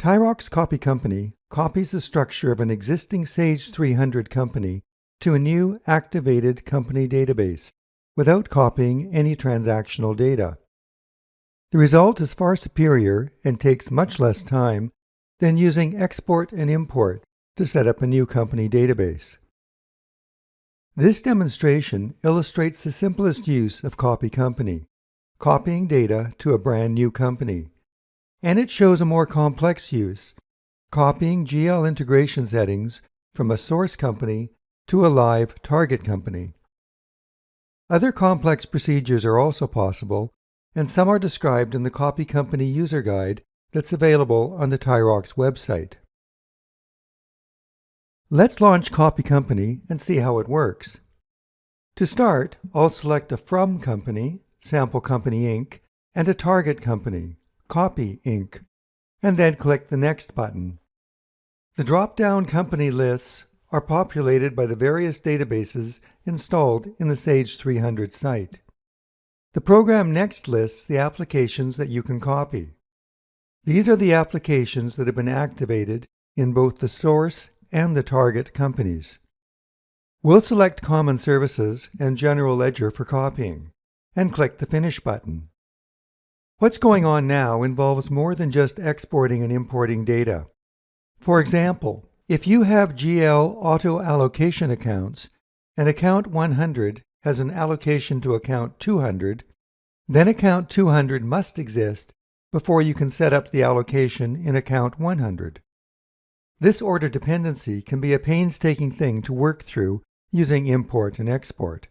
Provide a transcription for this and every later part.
TaiRox Copy Company copies the structure of an existing Sage 300 company to a new activated company database without copying any transactional data. The result is far superior and takes much less time than using export and import to set up a new company database. This demonstration illustrates the simplest use of Copy Company, copying data to a brand new company. And it shows a more complex use, copying GL integration settings from a source company to a live target company. Other complex procedures are also possible, and some are described in the Copy Company user guide that's available on the TaiRox website. Let's launch Copy Company and see how it works. To start, I'll select a From company, Sample Company Inc., and a Target company, Copy Inc., and then click the Next button. The drop-down company lists are populated by the various databases installed in the Sage 300 site. The program next lists the applications that you can copy. These are the applications that have been activated in both the source and the target companies. We'll select Common Services and General Ledger for copying, and click the Finish button. What's going on now involves more than just exporting and importing data. For example, if you have GL auto-allocation accounts and account 100 has an allocation to account 200, then account 200 must exist before you can set up the allocation in account 100. This order dependency can be a painstaking thing to work through using import and export.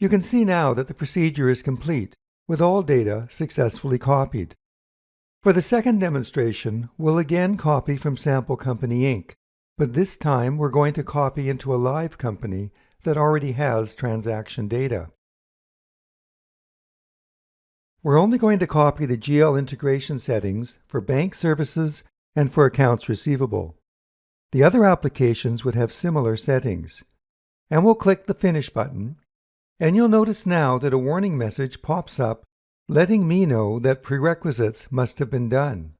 You can see now that the procedure is complete, with all data successfully copied. For the second demonstration, we'll again copy from Sample Company Inc., but this time we're going to copy into a live company that already has transaction data. We're only going to copy the GL integration settings for bank services and for accounts receivable. The other applications would have similar settings. And we'll click the Finish button, and you'll notice now that a warning message pops up letting me know that prerequisites must have been done.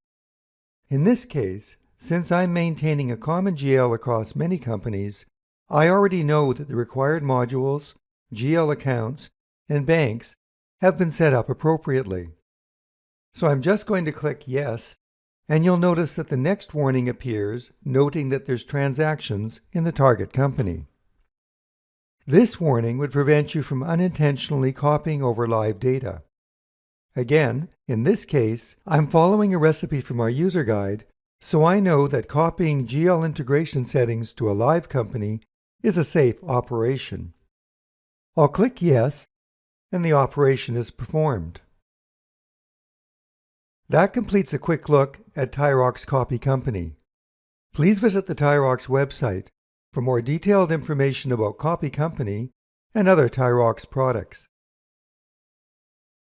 In this case, since I'm maintaining a common GL across many companies, I already know that the required modules, GL accounts, and banks have been set up appropriately. So I'm just going to click Yes, and you'll notice that the next warning appears noting that there's transactions in the target company. This warning would prevent you from unintentionally copying over live data. Again, in this case, I'm following a recipe from our user guide, so I know that copying GL integration settings to a live company is a safe operation. I'll click Yes, and the operation is performed. That completes a quick look at TaiRox Copy Company. Please visit the TaiRox website for more detailed information about Copy Company and other TaiRox products.